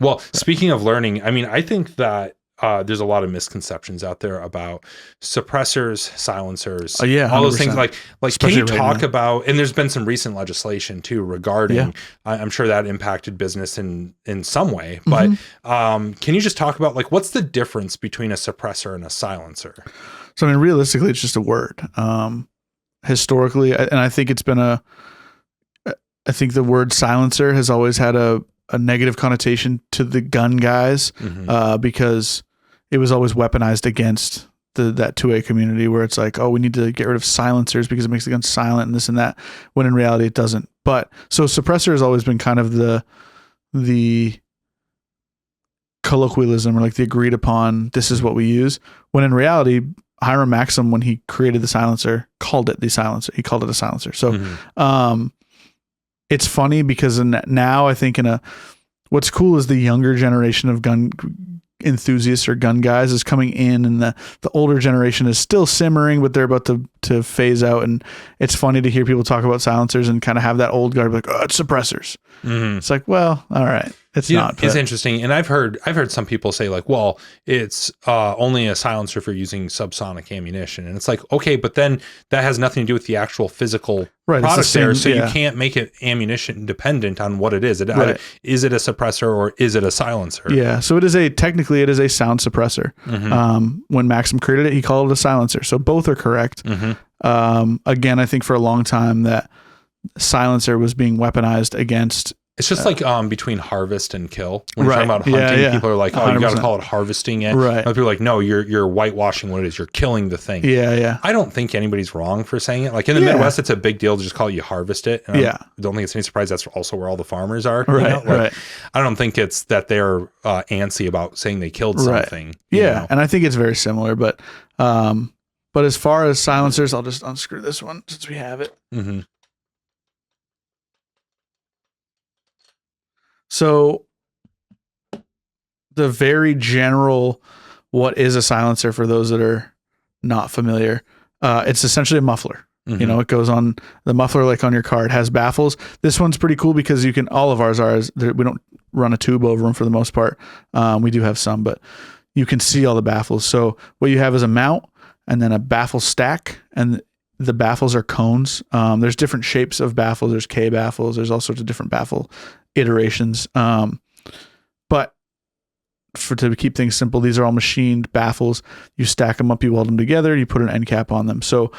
Well, speaking of learning, I mean, I think that there's a lot of misconceptions out there about suppressors, silencers, Oh yeah, all those things. 100%. Can you Especially right talk now. about? And there's been some recent legislation too Yeah. regarding. I'm sure that impacted business in some way. But hmm can you just talk about like what's the difference between a suppressor and a silencer? So I mean, realistically, it's just a word. Historically, and I think it's been I think the word silencer has always had a negative connotation to the gun guys, because it was always weaponized against that 2A community, where it's like, oh, we need to get rid of silencers because it makes the gun silent and this and that, when in reality it doesn't. But so suppressor has always been kind of the colloquialism, or like the agreed upon, this is what we use, when in reality Hiram Maxim, when he created the silencer, called it the silencer. He called it a silencer. So it's funny because now I think what's cool is the younger generation of gun enthusiasts or gun guys is coming in, and the older generation is still simmering, but they're about to phase out. And it's funny to hear people talk about silencers and kind of have that old guard like, oh, it's suppressors. It's like, well, all right, it's not. It's interesting, and I've heard some people say like, well, it's only a silencer for using subsonic ammunition, and it's like, okay, but then that has nothing to do with the actual physical product there, so you can't make it ammunition dependent on what it is. Is it a suppressor or is it a silencer? Yeah, so technically it is a sound suppressor. When Maxim created it, he called it a silencer, so both are correct. Again, I think for a long time that silencer was being weaponized against. It's just like between harvest and kill. When you're talking about hunting, people are like, oh, 100%. You got to call it harvesting it. Right. Other people are like, no, you're whitewashing what it is. You're killing the thing. Yeah. I don't think anybody's wrong for saying it. Like in the Midwest, it's a big deal to just call it you harvest it. And I don't think it's any surprise that's also where all the farmers are. Right, right. I don't think it's that they're antsy about saying they killed something. Yeah, and I think it's very similar. But as far as silencers, I'll just unscrew this one since we have it. So the very general, what is a silencer for those that are not familiar? It's essentially a muffler. You know, it goes on the muffler, like on your car. It has baffles. This one's pretty cool because all of ours are, we don't run a tube over them for the most part. We do have some, but you can see all the baffles. So what you have is a mount and then a baffle stack, and the baffles are cones. There's different shapes of baffles. There's K baffles. There's all sorts of different baffle iterations. But to keep things simple, these are all machined baffles. You stack them up, you weld them together, you put an end cap on them. So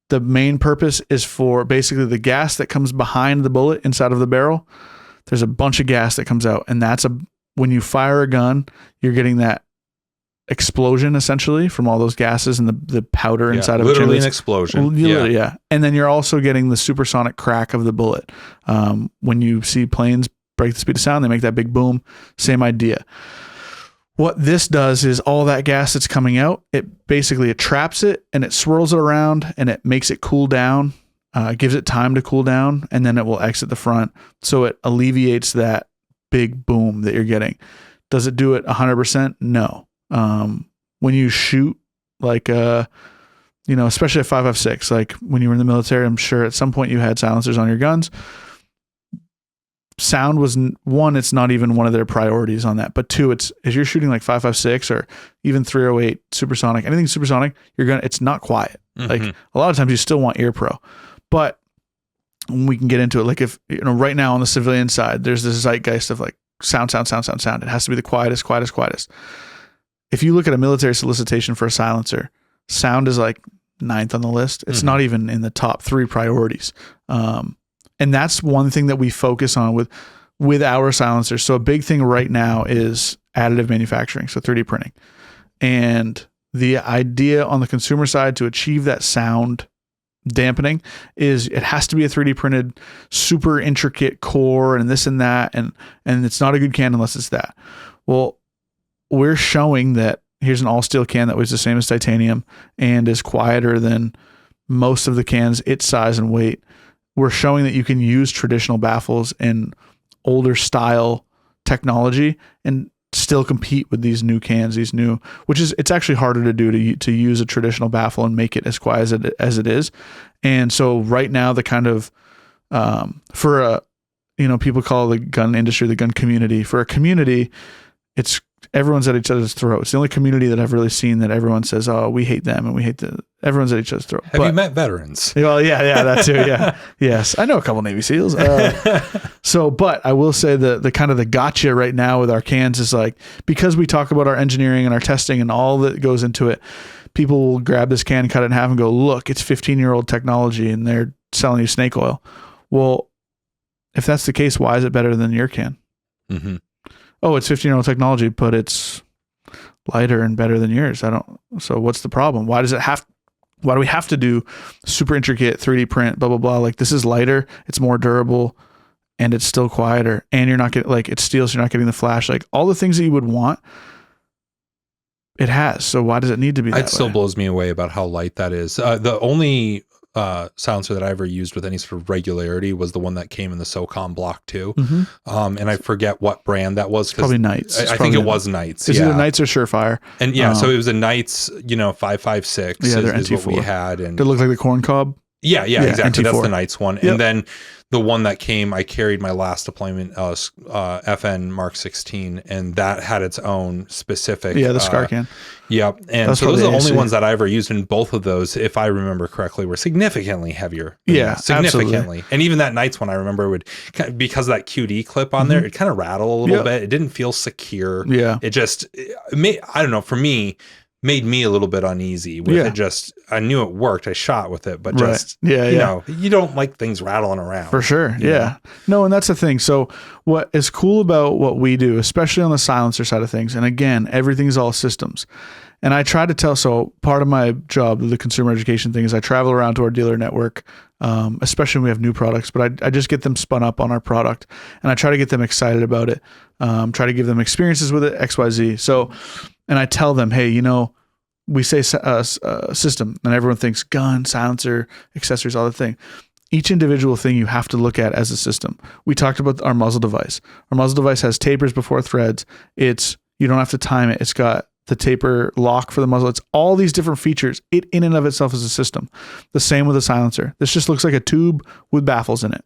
the main purpose is for basically the gas that comes behind the bullet inside of the barrel. There's a bunch of gas that comes out, and when you fire a gun, you're getting that explosion essentially from all those gases and the powder inside of it. Literally an explosion. Yeah. And then you're also getting the supersonic crack of the bullet. When you see planes break the speed of sound, they make that big boom. Same idea. What this does is all that gas that's coming out, it traps it and it swirls it around and it makes it cool down, gives it time to cool down, and then it will exit the front. So it alleviates that big boom that you're getting. Does it do it 100%? No. When you shoot like especially a 5.56, like when you were in the military, I'm sure at some point you had silencers on your guns. Sound was one, it's not even one of their priorities on that. But two, if you're shooting like 5.56 or even 308 supersonic, anything supersonic, it's not quiet. Like a lot of times you still want ear pro, but we can get into it. Like if, right now on the civilian side, there's this zeitgeist of like sound. It has to be the quietest. If you look at a military solicitation for a silencer, sound is like 9th on the list. It's not even in the top 3 priorities. And that's one thing that we focus on with our silencers. So a big thing right now is additive manufacturing, so 3D printing. And the idea on the consumer side to achieve that sound dampening is it has to be a 3D printed, super intricate core and this and that. And it's not a good can unless it's that. Well, we're showing that here's an all steel can that weighs the same as titanium and is quieter than most of the cans, its size and weight. We're showing that you can use traditional baffles and older style technology and still compete with these new cans, it's actually harder to do to use a traditional baffle and make it as quiet as it is. And so right now the kind of, for people call the gun industry, the gun community. For a community, it's everyone's at each other's throat. It's the only community that I've really seen that everyone says, oh, we hate them and we hate everyone's at each other's throat. Have you met veterans? Well, yeah, that too. Yeah. Yes. I know a couple Navy SEALs. But I will say the kind of the gotcha right now with our cans is like, because we talk about our engineering and our testing and all that goes into it, people will grab this can, cut it in half and go, look, it's 15-year-old technology and they're selling you snake oil. Well, if that's the case, why is it better than your can? Mm-hmm. Oh, it's 15-year-old technology, but it's lighter and better than yours. So what's the problem? Why do we have to do super intricate 3D print, blah, blah, blah? Like, this is lighter, it's more durable, and it's still quieter. And you're not getting, like, it's steel, so you're not getting the flash. Like, all the things that you would want, it has. So why does it need to be that way? It still blows me away about how light that is. The only silencer that I ever used with any sort of regularity was the one that came in the SOCOM Block 2. Mm-hmm. And I forget what brand that was. Probably Knights. I think it was Knights. It's either Knights or Surefire. And so it was a Knights, 556 they're is NT4. what we had. And Did it look like the corn cob? Yeah, exactly. NT4. That's the Knights one. Yep. And then the one that came, I carried my last deployment, FN Mark 16, and that had its own specific. Yeah, the SCAR can. Yep. And so those are the only ones that I ever used, and both of those, if I remember correctly, were significantly heavier. Yeah, significantly. Absolutely. And even that Knights one, I remember would, because of that QD clip on there, it kind of rattled a little bit. It didn't feel secure. Yeah. It just, I don't know, for me, made me a little bit uneasy with it. Just, I knew it worked. I shot with it, but just, you know, you don't like things rattling around. For sure. Yeah. No, and that's the thing. So what is cool about what we do, especially on the silencer side of things, and again, everything's all systems. And I try to tell, so part of my job, the consumer education thing, is I travel around to our dealer network, especially when we have new products, but I just get them spun up on our product and I try to get them excited about it. Try to give them experiences with it, XYZ. So, and I tell them, hey, we say system and everyone thinks gun, silencer, accessories, all the thing. Each individual thing you have to look at as a system. We talked about our muzzle device. Our muzzle device has tapers before threads. You don't have to time it. It's got the taper lock for the muzzle. It's all these different features. It in and of itself is a system. The same with a silencer. This just looks like a tube with baffles in it.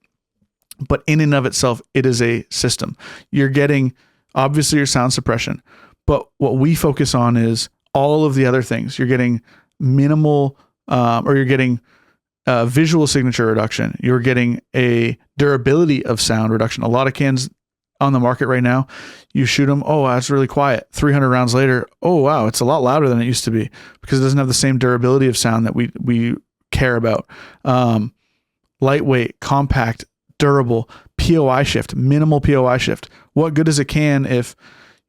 But in and of itself, it is a system. You're getting, obviously, your sound suppression. But what we focus on is all of the other things. You're getting minimal, or you're getting visual signature reduction. You're getting a durability of sound reduction. A lot of cans on the market right now, you shoot them, oh, wow, it's really quiet. 300 rounds later, oh, wow, it's a lot louder than it used to be because it doesn't have the same durability of sound that we care about. Lightweight, compact, durable, POI shift, minimal POI shift. What good is a can if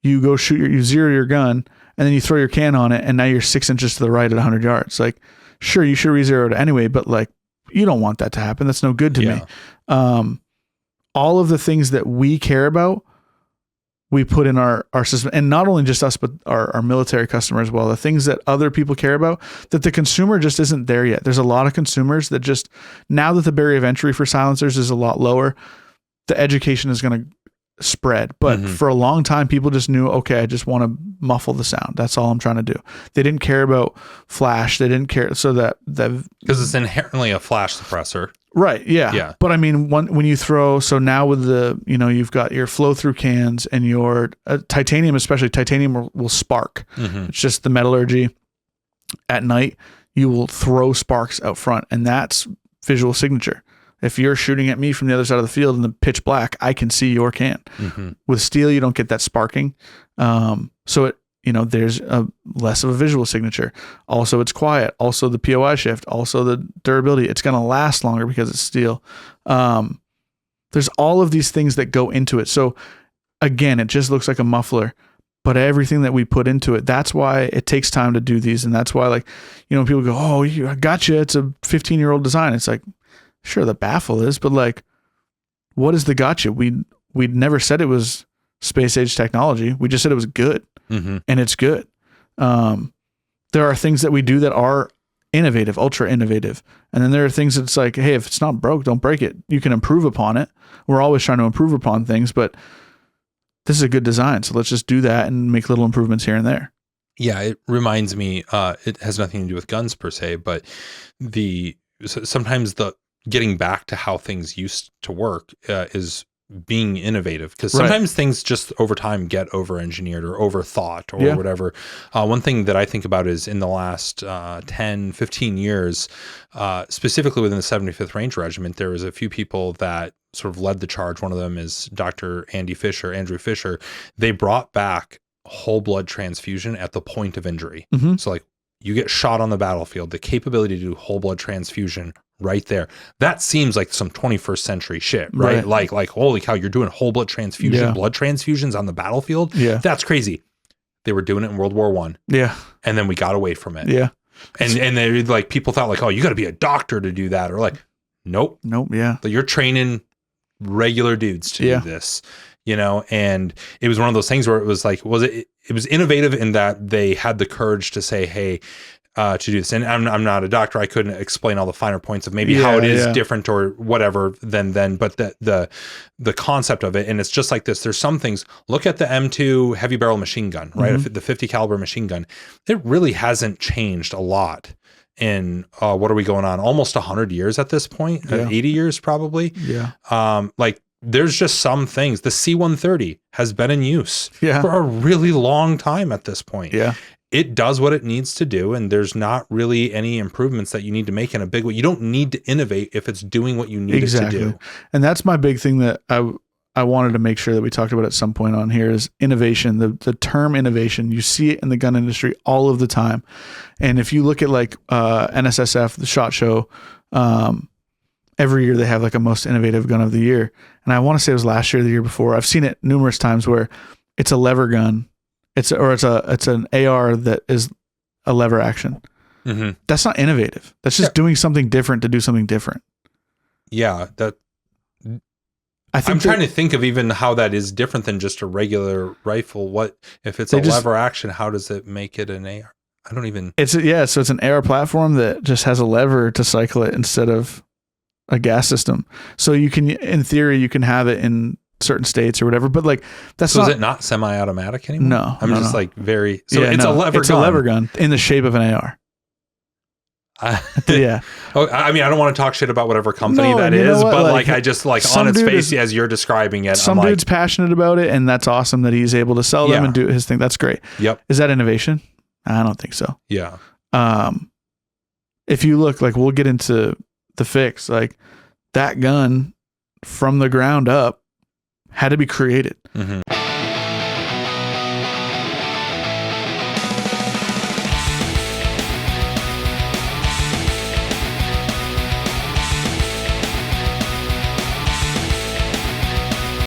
you go you zero your gun and then you throw your can on it and now you're 6 inches to the right at 100 yards? Like, sure, you should re-zero it anyway, but like, you don't want that to happen. That's no good to me. All of the things that we care about, we put in our system, and not only just us, but our military customers as well. The things that other people care about, that the consumer just isn't there yet. There's a lot of consumers that just, now that the barrier of entry for silencers is a lot lower, the education is going to spread. But for a long time, people just knew, okay, I just want to muffle the sound. That's all I'm trying to do. They didn't care about flash. They didn't care. So that because it's inherently a flash suppressor. Right. Yeah. But I mean, when you throw, so now with the, you've got your flow through cans and your titanium, especially titanium will spark. It's just the metallurgy. At night, you will throw sparks out front, and that's visual signature. If you're shooting at me from the other side of the field in the pitch black, I can see your can. With steel, you don't get that sparking. So it, there's less of a visual signature. Also, it's quiet. Also, the POI shift. Also, the durability. It's going to last longer because it's steel. There's all of these things that go into it. So again, it just looks like a muffler, but everything that we put into it, that's why it takes time to do these. And that's why, like, people go, oh, I gotcha. It's a 15-year-old design. It's like, sure, the baffle is, but like, what is the gotcha? We'd never said it was space age technology. We just said it was good. And it's good. There are things that we do that are innovative, ultra innovative. And then there are things that's like, hey, if it's not broke, don't break it. You can improve upon it. We're always trying to improve upon things, but this is a good design. So let's just do that and make little improvements here and there. Yeah. It reminds me, it has nothing to do with guns per se, but sometimes the getting back to how things used to work is being innovative, because sometimes things just over time get over-engineered or overthought or whatever. One thing that I think about is in the last 10, 15 years, specifically within the 75th Ranger Regiment, there was a few people that sort of led the charge. One of them is Dr. Andrew Fisher. They brought back whole blood transfusion at the point of injury. So like you get shot on the battlefield, the capability to do whole blood transfusion right there. That seems like some 21st century shit, right? Like holy cow, you're doing whole blood transfusion, blood transfusions on the battlefield. That's crazy. They were doing it in World War I. And then we got away from it. And they like, people thought like, oh, you got to be a doctor to do that, or like, nope. But you're training regular dudes to do this, you know. And it was one of those things where it was like, it was innovative in that they had the courage to say, hey, to do this. And I'm not a doctor. I couldn't explain all the finer points of maybe how it is different or whatever than then, but the concept of it. And it's just like this. There's some things, look at the M2 heavy barrel machine gun, right? The 50 caliber machine gun. It really hasn't changed a lot in, what are we going on? Almost 100 years at this point, 80 years probably. Like there's just some things. The C-130 has been in use for a really long time at this point. It does what it needs to do, and there's not really any improvements that you need to make in a big way. You don't need to innovate if it's doing what you need it to do. And that's my big thing that I wanted to make sure that we talked about at some point on here is innovation. The term innovation, you see it in the gun industry all of the time. And if you look at like NSSF, the SHOT Show, every year they have like a most innovative gun of the year. And I want to say it was last year or the year before. I've seen it numerous times where it's a lever gun. It's an AR that is a lever action. That's not innovative. That's just doing something different to do something different. I'm trying to think of even how that is different than just a regular rifle. What if it's a lever action? How does it make it an AR? I don't even. So it's an AR platform that just has a lever to cycle it instead of a gas system. So you can, in theory, you can have it in certain states or whatever, but like that's is it not semi-automatic anymore? No, it's like very. So it's a lever. It's a lever gun in the shape of an AR. Oh, I mean, I don't want to talk shit about whatever company that is, but like I just like on its face as you're describing it. Some dude's passionate about it, and that's awesome that he's able to sell them and do his thing. That's great. Is that innovation? I don't think so. If you look, like we'll get into the fix, like that gun from the ground up had to be created.